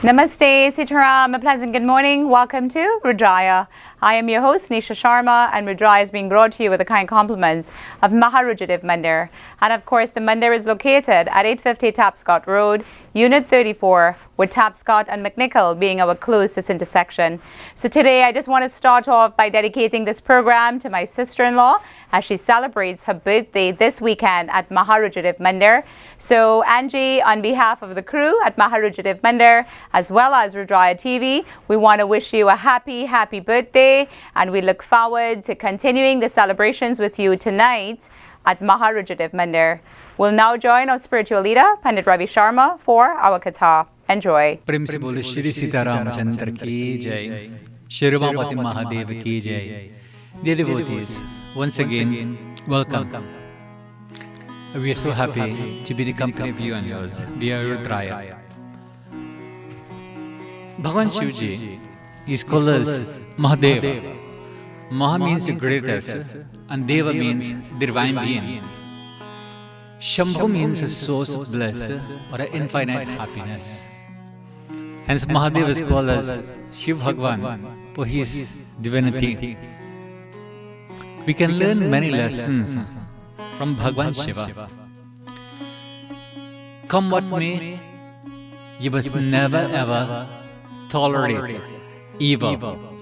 Namaste, Sitaram, a pleasant good morning. Welcome to Rudraaya. I am your host, Nisha Sharma, and Rudraaya is being brought to you with the kind compliments of Rudraaya Mandir. And of course, the Mandir is located at 850 Tapscott Road, Unit 34, with Tapscott and McNichol being our closest intersection. So today, I just want to start off by dedicating this program to my sister-in-law as she celebrates her birthday this weekend at Rudraaya Mandir. So Angie, on behalf of the crew at Rudraaya Mandir, as well as Rudraaya TV, we want to wish you a happy birthday, and we look forward to continuing the celebrations with you tonight at Rudraaya Mandir. We'll now join our spiritual leader, Pandit Ravi Sharma, for our katha. Enjoy. प्रेम से बोले श्री सीतारामचंद्र की जय, श्री रमापति महादेव की जय. Dear devotees, once again, welcome. We are so happy to be the company of you and yours. We are Rudraaya. Bhagavan Shivji is called as Mahadev. Maha means the greatest, and Deva means the divine being. Shambhu means a source of bliss or an infinite happiness. Hence Mahadev is called as Shiv Bhagwan for his divinity. We can learn many lessons from Bhagwan Shiva. Come what may, you must never ever tolerate evil.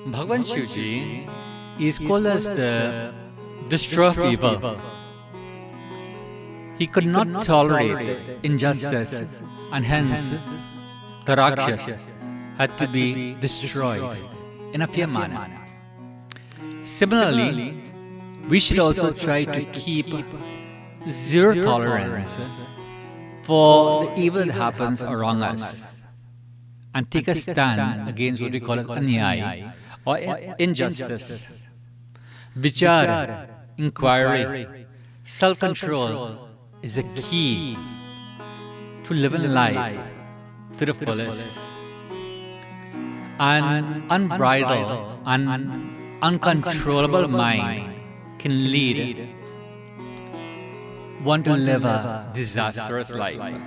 Bhagwan Shivji is called as the destroyer of evil. He could not tolerate injustice, and hence the Rakshas had to be destroyed in a fair manner. Similarly, we should also try to keep zero tolerance for the evil that happens around us and take a stand against what we call as anyaya or injustice. Vichar, inquiry, self-control is the key to living life to the fullest. An unbridled and uncontrollable mind can lead one to live a disastrous life.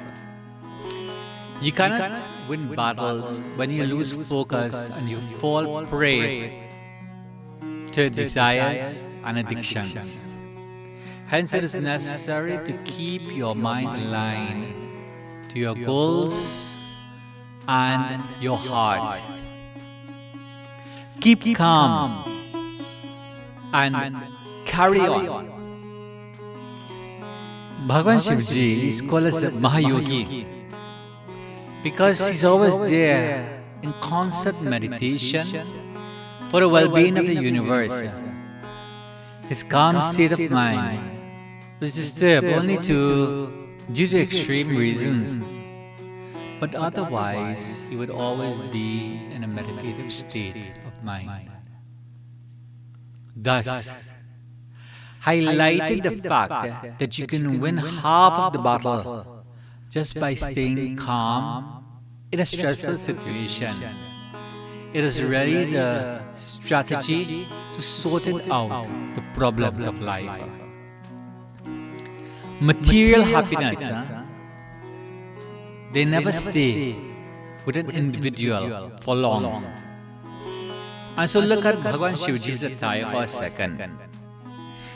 You cannot win battles when you lose focus and you fall prey to desires and addictions. Hence, it is necessary to keep your mind aligned to your goals and your heart. Keep calm and carry on. Bhagavan Shivji is called as a Mahayogi because he's always there in constant meditation for the well-being of the universe. His calm state of mind was disturbed only due to extreme reasons, but otherwise he would always be in a meditative state of mind. Thus, highlighting the fact that you can win half of the battle just by staying calm in a stressful situation. It is really the strategy to sort out the problems of life. Material happiness, they never stay with an individual for long. And so look at Bhagavan Shivji's attire for a second.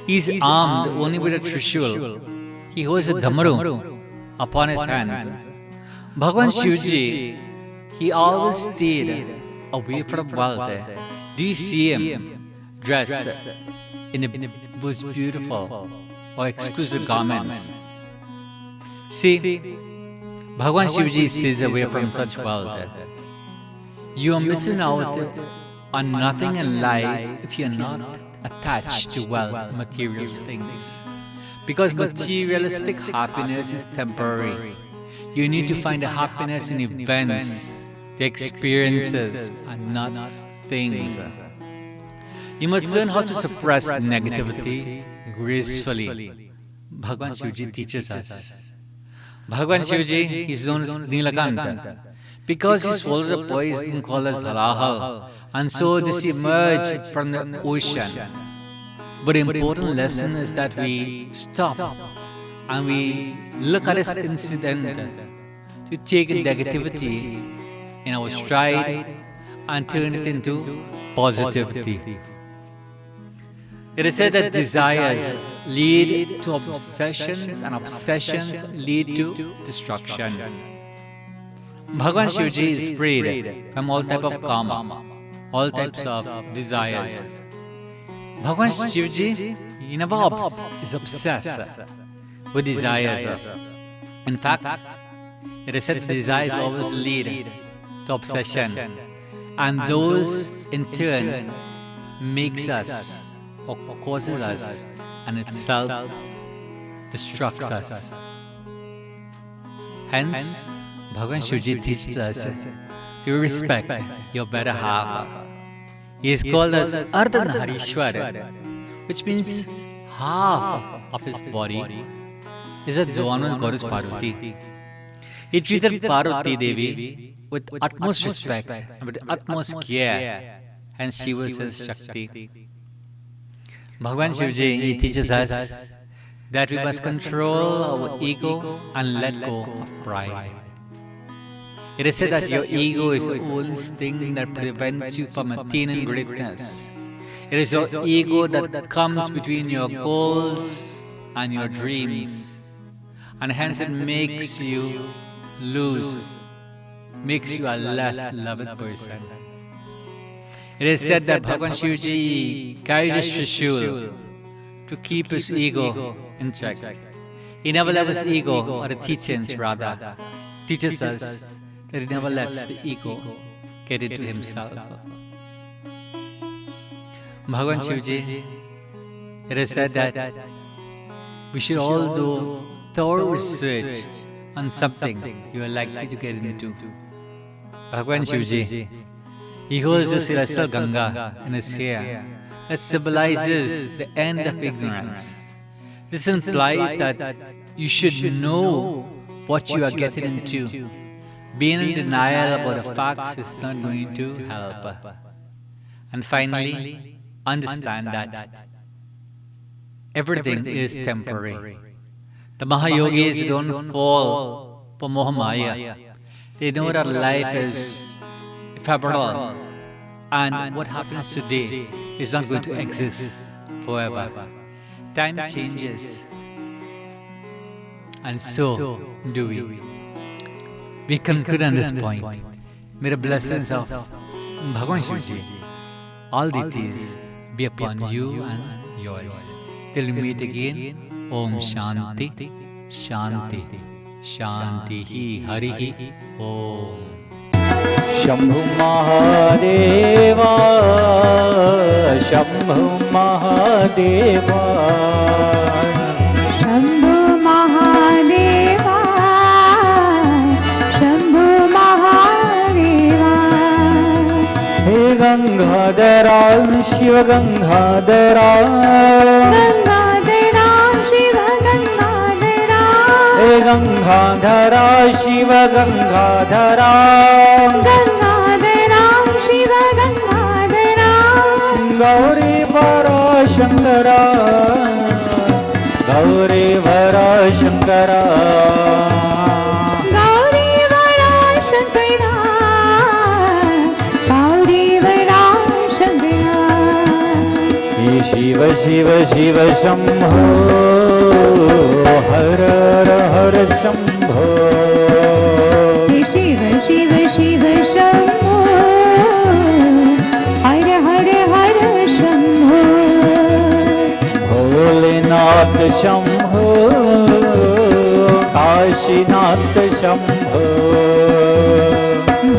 He is armed only with a trishul. He holds a dhamaru upon his hands. Bhagavan Shivji, he always stayed away from wealth. Do you see him dressed in the most beautiful or exquisite garments? See, Bhagavan Shivji stays away from such wealth. You are missing out on nothing in life if you are not attached to wealth, material things. Because materialistic happiness is temporary. You need to find the happiness in events, the experiences, and not things. You must learn how to suppress negativity gracefully. Bhagavan Shivji teaches us. Bhagavan Shivji is known as Nilakanta because he swallowed a poison called as halahal, and so this emerged from the ocean. But the important lesson is that we stop and we look at this incident to take negativity in our stride and turn it into positivity. It is said that desires lead to obsessions and obsessions lead to destruction. Bhagavan Shivji is freed from all type of karma, all types of desires. Bhagavan Shivji, he never is obsessed with desires. In fact, it is said that desires always lead to obsession, and those in turn makes us or causes us and itself destructs us. Hence, Bhagavan Shivji teaches us to respect your better half. He is called as Ardhanarishwar, which means half of his body is a adorned goddess Parvati. He treated Parvati Devi with utmost respect and with utmost care, and she was his Shakti. Bhagavan Shivji, he teaches us that we must control our ego and let go of pride. It is said that your ego is the only thing that prevents you from attaining greatness. It is your ego that comes between your goals and your dreams, and hence it makes you lose, makes you a less loved person. It is said that Bhagavan Shivji carried his Trishul to keep his ego in check. He never let his ego, or the teachings rather, teaches us that he never lets the ego get into himself. Bhagavan Shivji, it is said that we should all do thorough research on something you are likely to get into. Bhagavan Shivji, he holds the celestial Ganga in his hair that symbolizes the end of ignorance. This implies that you should know what you are getting into. Being in denial about the facts is not going to help. And finally, understand that everything is temporary. The Mahayogis don't fall for Mohamaya. They know that life is ephemeral, and what happens today is not going to exist forever. Time changes, and so do we. We conclude on this point. May the blessings of Bhagavan Shivji, all deities, be upon you and yours. Till we meet again, Om Shanti, Shanti, Shanti, Hari Om. Shambhu Mahadeva Shambhu Mahadeva Shambhu Mahadeva Shambhu Mahadeva हे गंगाधरा शिव गंगाधरा गंगाधरा शिव गंगाधरा हे गंगाधरा शिव गंगाधरा गंगाधरा शिव गंगाधरा गौरी वरा शंकरा गौरी वरा शंकरा गौरी वरा शंकरा गौरी वरा शंकरा शिव शिव शिव शंभो हर हर शंभो शिव शिव शिव शंभो हर हर हर शंभो भोलेनाथ शंभो काशीनाथ शंभो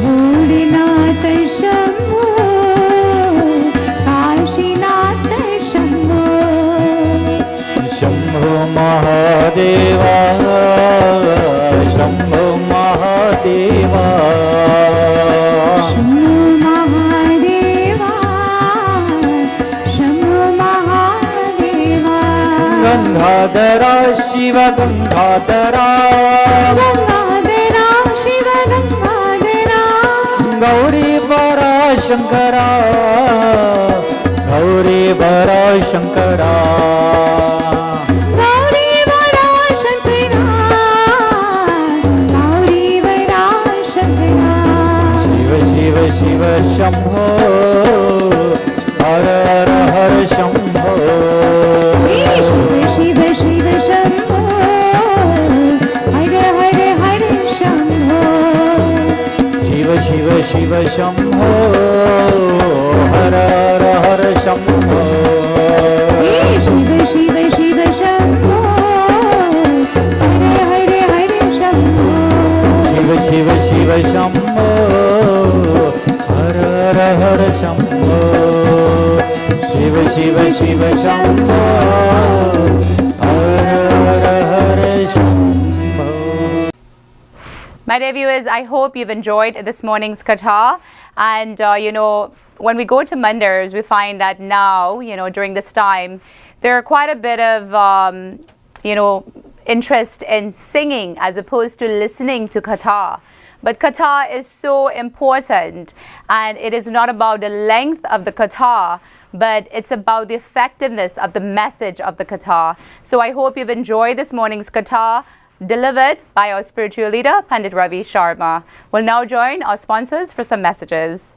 भोलेनाथ शंभो काशीनाथ शंभो शंभो महादेवा शंभो महादेवा शंभो महादेवा शंभो महादेवा गंगाधरा शिव गंगाधरा गंगाधरा शिव गंगाधरा गौरी वरा शंकरा गौरी वरा शंकरा गौरी वरा शंकरा गौरी वरा Shankara My dear viewers, I hope you've enjoyed this morning's katha. And, when we go to mandars, we find that now, during this time, there are quite a bit of, interest in singing as opposed to listening to katha. But katha is so important, and it is not about the length of the katha, but it's about the effectiveness of the message of the katha. So I hope you've enjoyed this morning's katha, delivered by our spiritual leader, Pandit Ravi Sharma. We'll now join our sponsors for some messages.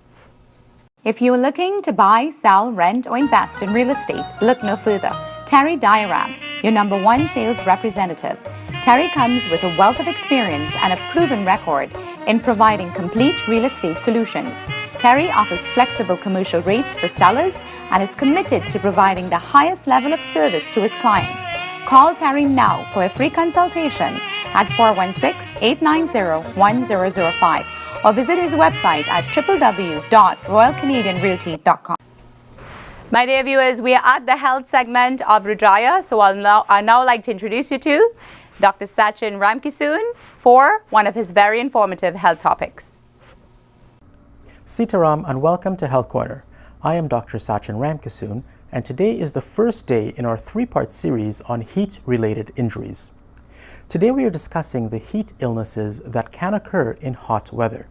If you're looking to buy, sell, rent, or invest in real estate, look no further. Terry Diaram, your #1 sales representative. Terry comes with a wealth of experience and a proven record in providing complete real estate solutions. Terry offers flexible commercial rates for sellers and is committed to providing the highest level of service to his clients. Call Terry now for a free consultation at 416-890-1005 or visit his website at www.royalcanadianrealty.com. My dear viewers, we are at the health segment of Rudraaya, so I'll now like to introduce you to Dr. Sachin Ramkisoon for one of his very informative health topics. Sitaram and welcome to Health Corner. I am Dr. Sachin Ramkisoon, and today is the first day in our 3-part series on heat-related injuries. Today we are discussing the heat illnesses that can occur in hot weather.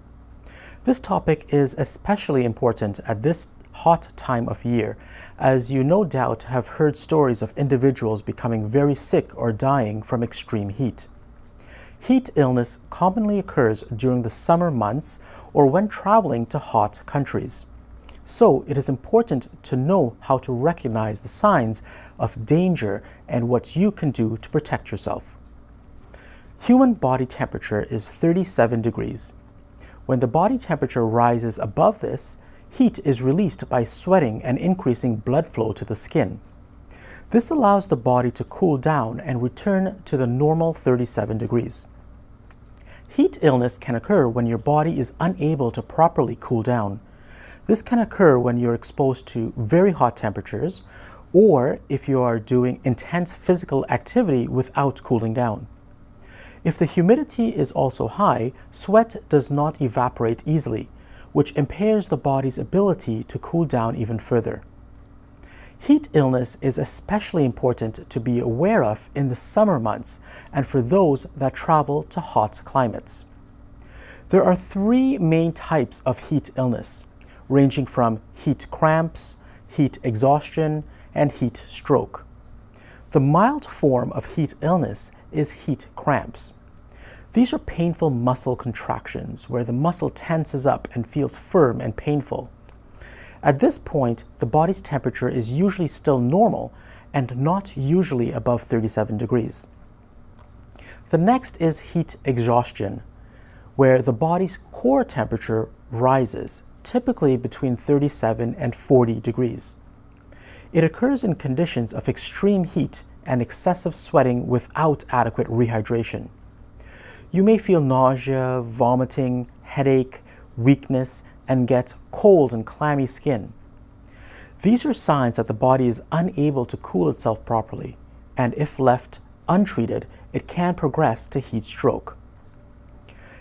This topic is especially important at this hot time of year, as you no doubt have heard stories of individuals becoming very sick or dying from extreme heat. Heat illness commonly occurs during the summer months or when traveling to hot countries. So it is important to know how to recognize the signs of danger and what you can do to protect yourself. Human body temperature is 37 degrees. When the body temperature rises above this, heat is released by sweating and increasing blood flow to the skin. This allows the body to cool down and return to the normal 37 degrees. Heat illness can occur when your body is unable to properly cool down. This can occur when you're exposed to very hot temperatures or if you are doing intense physical activity without cooling down. If the humidity is also high, sweat does not evaporate easily, which impairs the body's ability to cool down even further. Heat illness is especially important to be aware of in the summer months and for those that travel to hot climates. There are 3 main types of heat illness, ranging from heat cramps, heat exhaustion, and heat stroke. The mild form of heat illness is heat cramps. These are painful muscle contractions where the muscle tenses up and feels firm and painful. At this point, the body's temperature is usually still normal and not usually above 37 degrees. The next is heat exhaustion, where the body's core temperature rises, typically between 37 and 40 degrees. It occurs in conditions of extreme heat and excessive sweating without adequate rehydration. You may feel nausea, vomiting, headache, weakness, and get cold and clammy skin. These are signs that the body is unable to cool itself properly, and if left untreated, it can progress to heat stroke.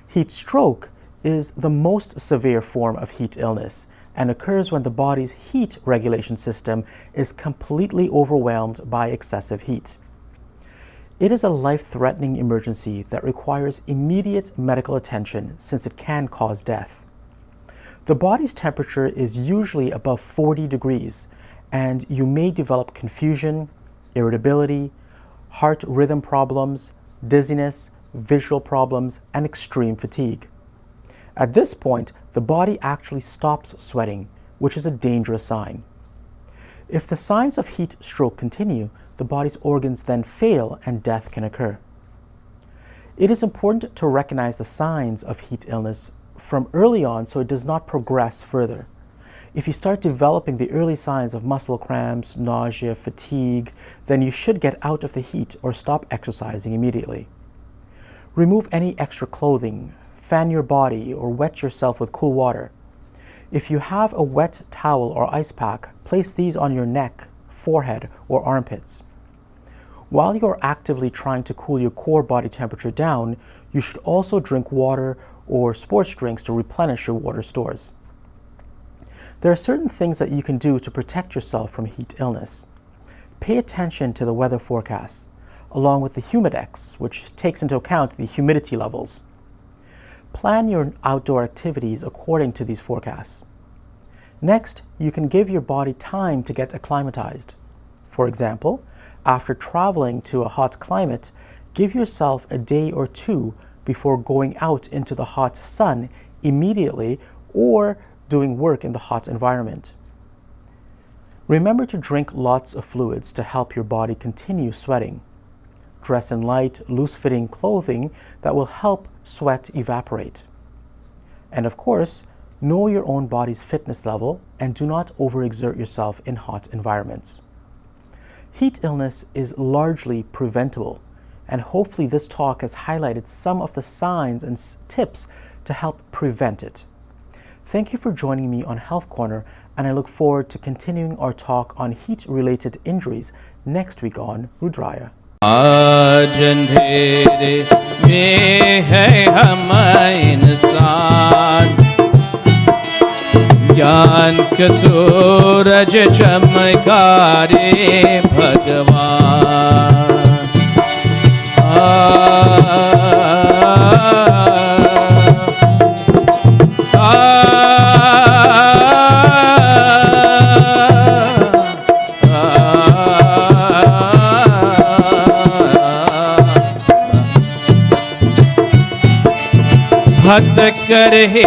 Heat stroke is the most severe form of heat illness and occurs when the body's heat regulation system is completely overwhelmed by excessive heat. It is a life-threatening emergency that requires immediate medical attention since it can cause death. The body's temperature is usually above 40 degrees, and you may develop confusion, irritability, heart rhythm problems, dizziness, visual problems, and extreme fatigue. At this point, the body actually stops sweating, which is a dangerous sign. If the signs of heat stroke continue, the body's organs then fail and death can occur. It is important to recognize the signs of heat illness from early on so it does not progress further. If you start developing the early signs of muscle cramps, nausea, fatigue, then you should get out of the heat or stop exercising immediately. Remove any extra clothing, fan your body, or wet yourself with cool water. If you have a wet towel or ice pack, place these on your neck, forehead, or armpits. while you're actively trying to cool your core body temperature down, you should also drink water or sports drinks to replenish your water stores. There are certain things that you can do to protect yourself from heat illness. Pay attention to the weather forecasts, along with the humidex, which takes into account the humidity levels. Plan your outdoor activities according to these forecasts. Next, you can give your body time to get acclimatized. For example, after traveling to a hot climate, give yourself a day or two before going out into the hot sun immediately or doing work in the hot environment. Remember to drink lots of fluids to help your body continue sweating. Dress in light, loose-fitting clothing that will help sweat evaporate. And of course, know your own body's fitness level and do not overexert yourself in hot environments. Heat illness is largely preventable, and hopefully this talk has highlighted some of the signs and tips to help prevent it. Thank you for joining me on Health Corner, and I look forward to continuing our talk on heat-related injuries next week on Rudraaya. आज अंधेरे में है हम इंसान, ज्ञान का सूरज चमका रे भगवान। भटक रहे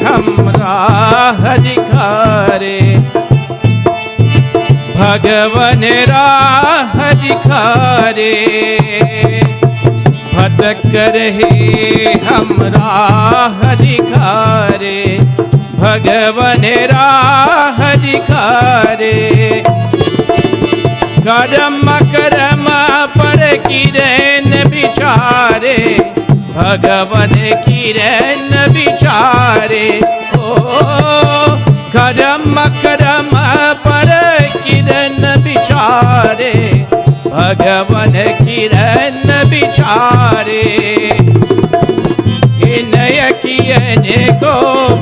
हम राह दिखारे, भगवन राह दिखारे। भटक रहे हम राह दिखारे, भगवन राह दिखारे। करम करम पर किरण बिचारे, भगवन किरण बिचारे। ओ करम करम पर किरण बिचारे, भगवन किरण बिचारे। इनय कियने को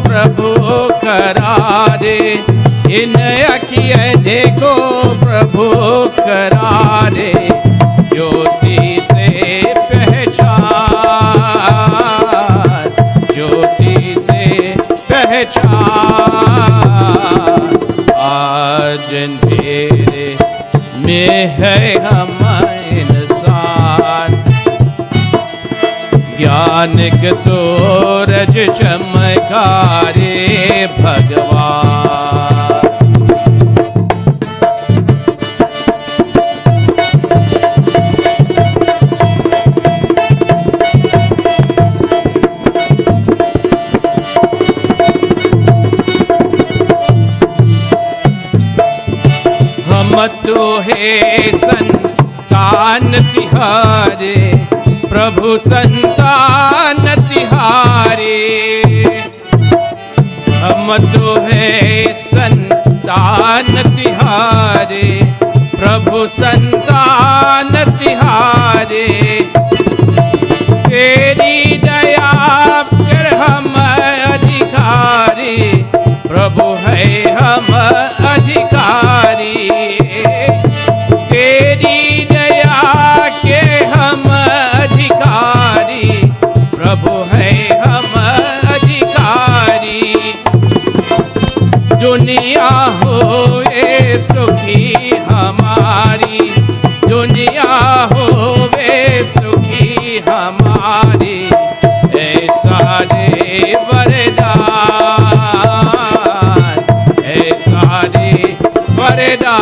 प्रभु करारे, इनय कियने को प्रभु करारे। ज्योति से पहचान, ज्योति से पहचान। आज अंधेरे में है हम इंसान, ज्ञान का सूरज चमका रे भगवान। हम तो है संतान तिहारे, प्रभु संतान तिहारे। हम तो है संतान तिहारे, प्रभु संतान तिहारे। तेरी दया कर हम अधिकारी, प्रभु है हम अधिकारी। तेरी दया के हम अधिकारी, प्रभु है हम अधिकारी। दुनिया होवे सुखी हमारी, दुनिया होवे सुखी हमारी। ऐसा दे वरदान, ऐसा दे वरदान।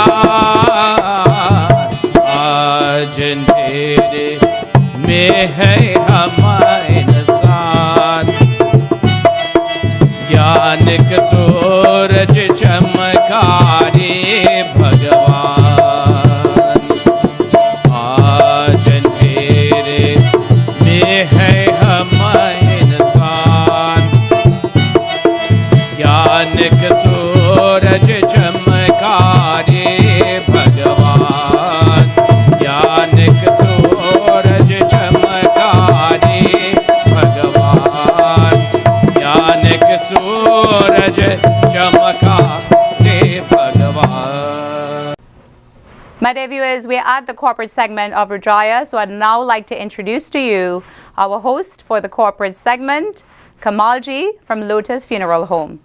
आज अंधेरे में है हम इंसान, ज्ञान का सूरज चमका रे भगवान। आज अंधेरे में है हम इंसान, ज्ञान का सूरज चमका रे भगवान। ज्ञान viewers, we're at the corporate segment of Rudraaya, so I'd now like to introduce to you our host for the corporate segment, Kamalji from Lotus Funeral Home.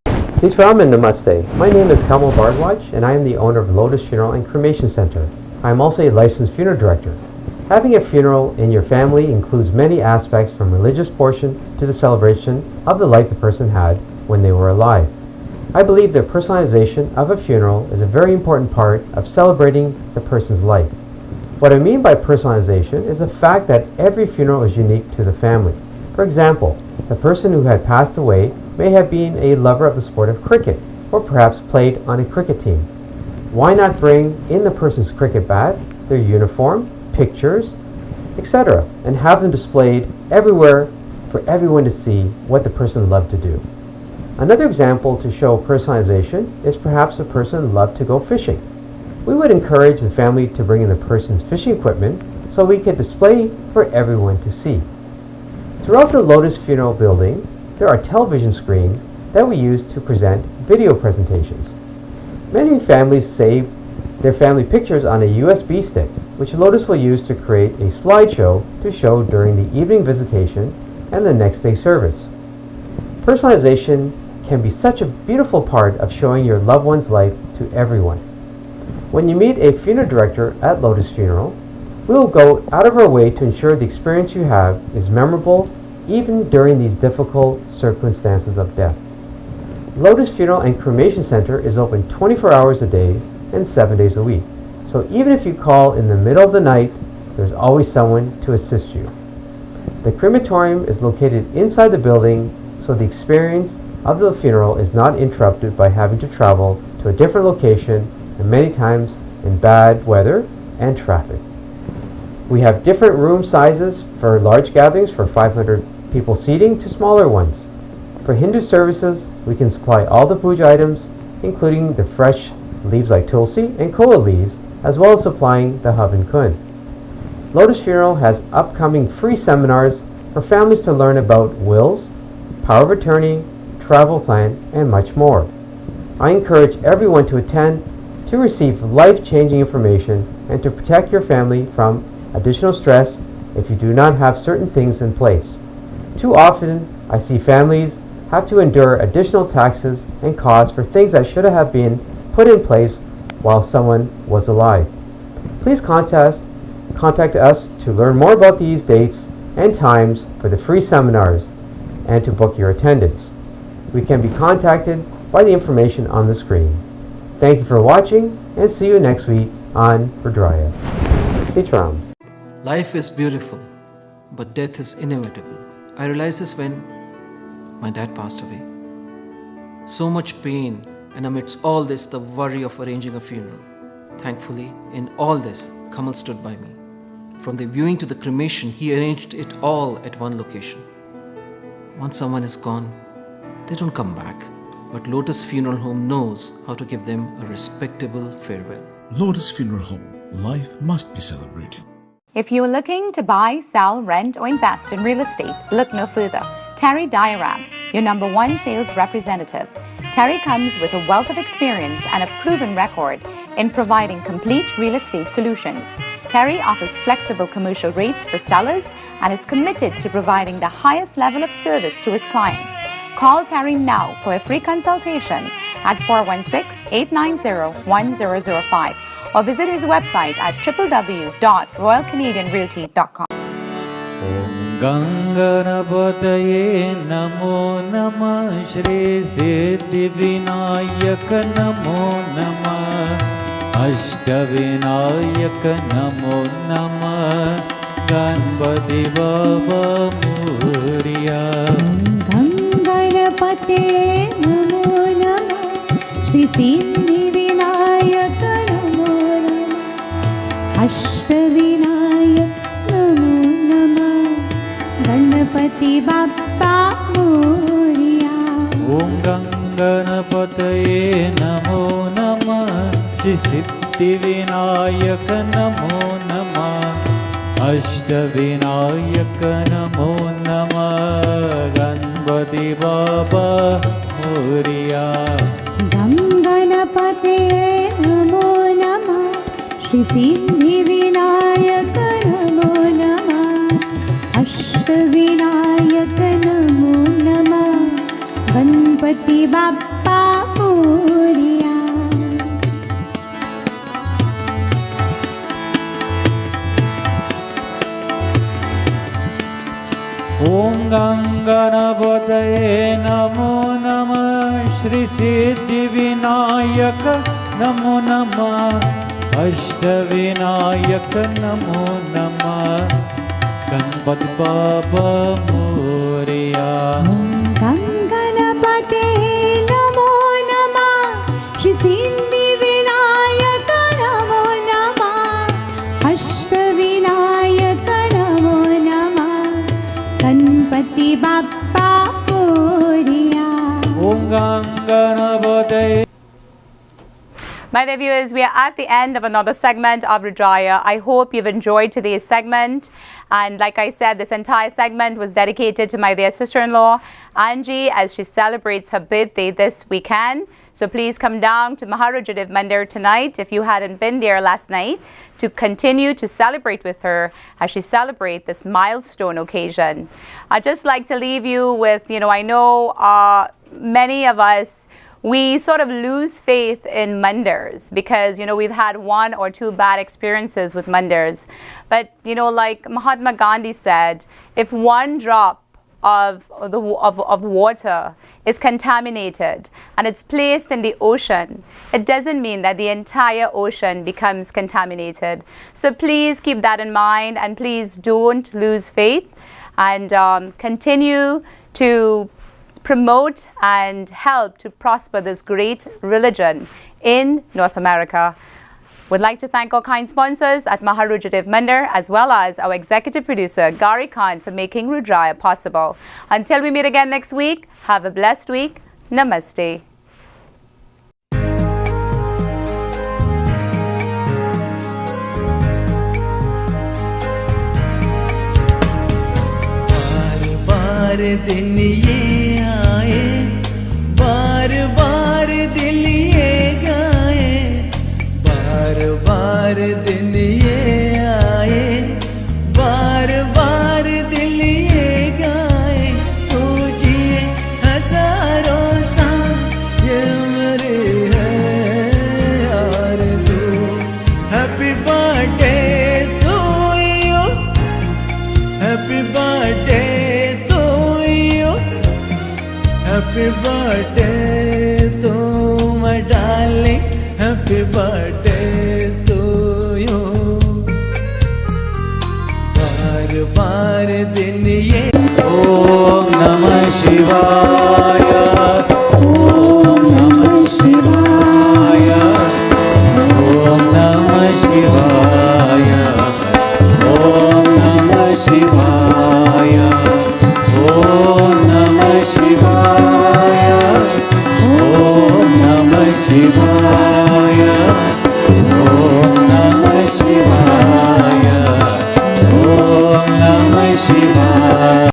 Sitaram and Namaste. My name is Kamal Bardwaj and I am the owner of Lotus Funeral and Cremation Center. I am also a licensed funeral director. Having a funeral in your family includes many aspects from religious portion to the celebration of the life the person had when they were alive. I believe that personalization of a funeral is a very important part of celebrating the person's life. What I mean by personalization is the fact that every funeral is unique to the family. For example, the person who had passed away may have been a lover of the sport of cricket or perhaps played on a cricket team. Why not bring in the person's cricket bat, their uniform, pictures, etc., and have them displayed everywhere for everyone to see what the person loved to do. Another example to show personalization is perhaps a person loved to go fishing. We would encourage the family to bring in the person's fishing equipment so we could display for everyone to see. Throughout the Lotus Funeral building, there are television screens that we use to present video presentations. Many families save their family pictures on a USB stick, which Lotus will use to create a slideshow to show during the evening visitation and the next day service. Personalization can be such a beautiful part of showing your loved one's life to everyone. When you meet a funeral director at Lotus Funeral, we will go out of our way to ensure the experience you have is memorable even during these difficult circumstances of death. Lotus Funeral and Cremation Center is open 24 hours a day and 7 days a week. So even if you call in the middle of the night, there's always someone to assist you. The crematorium is located inside the building, so the experience of the funeral is not interrupted by having to travel to a different location and many times in bad weather and traffic. We have different room sizes for large gatherings for 500 people seating to smaller ones. For Hindu services, we can supply all the puja items, including the fresh leaves like tulsi and kola leaves, as well as supplying the havan kund. Lotus Funeral has upcoming free seminars for families to learn about wills, power of attorney, travel plan, and much more. I encourage everyone to attend to receive life-changing information and to protect your family from additional stress if you do not have certain things in place. Too often, I see families have to endure additional taxes and costs for things that should have been put in place while someone was alive. Please contact us to learn more about these dates and times for the free seminars and to book your attendance. We can be contacted by the information on the screen. Thank you for watching and see you next week on Rudraaya. Sitaram. Life is beautiful, but death is inevitable. I realized this when my dad passed away. So much pain, and amidst all this, the worry of arranging a funeral. Thankfully, in all this, Kamal stood by me. From the viewing to the cremation, he arranged it all at one location. Once someone is gone, they don't come back. But Lotus Funeral Home knows how to give them a respectable farewell. Lotus Funeral Home. Life must be celebrated. If you're looking to buy, sell, rent, or invest in real estate, look no further. Terry Diaram, your #1 sales representative. Terry comes with a wealth of experience and a proven record in providing complete real estate solutions. Terry offers flexible commercial rates for sellers and is committed to providing the highest level of service to his clients. Call Terry now for a free consultation at 416-890-1005 or visit his website at www.royalcanadianrealty.com. गंगणपतये नमो नमः श्री सिद्धिविनायक नमो नमः अष्टविनायक नमो नमः गणपति बाबा मोरया गंगणपते नमो नमः श्री सिद्धिविनायक नमो नमः अष्टविनायक नमो नमः गणपति बाप्पा मोरया ओम गंगणपतये नमो नमः श्री सिद्धिविनायक नमो नमः अष्टविनायक नमो नमः गणपति बाबा मोरया गंगणपते नमो नमः श्रीसिद्धिविनायक नमो नमः अष्टविनायक नमो नमः गणपति बाप्पा मोरया ॐ गणपतये नमो नमः श्री सिद्धिविनायक नमो नमः अष्टविनायक नमो नमः गणपति बाप्पा मोरया गणपते नमो नमः श्री सिद्धिविनायक नमो नमः अष्टविनायक नमो नमः गणपति बाप्पा मोरया ॐ गणपतये. My dear viewers, we are at the end of another segment of Rudraaya. I hope you've enjoyed today's segment. And like I said, this entire segment was dedicated to my dear sister-in-law, Angie, as she celebrates her birthday this weekend. So please come down to Rudraaya Mandir tonight, if you hadn't been there last night, to continue to celebrate with her as she celebrates this milestone occasion. I'd just like to leave you with, I know many of us, we sort of lose faith in mandirs because, we've had one or two bad experiences with mandirs. But, like Mahatma Gandhi said, if one drop of water is contaminated and it's placed in the ocean, it doesn't mean that the entire ocean becomes contaminated. So please keep that in mind, and please don't lose faith, and continue to promote and help to prosper this great religion in North America. Would like to thank our kind sponsors at Rudraaya Mandir, as well as our executive producer Gari Khan, for making Rudraaya possible. Until we meet again next week, have a blessed week. Namaste. बार दिन ये आए, बार बार दिल ये गाए, बार बार दिन ये आए, बार बार दिल ये गाए, तू जिए हजारों साल ये मेरी है आरज़ू। Happy birthday to you, happy birthday, happy birthday to my darling, happy birthday.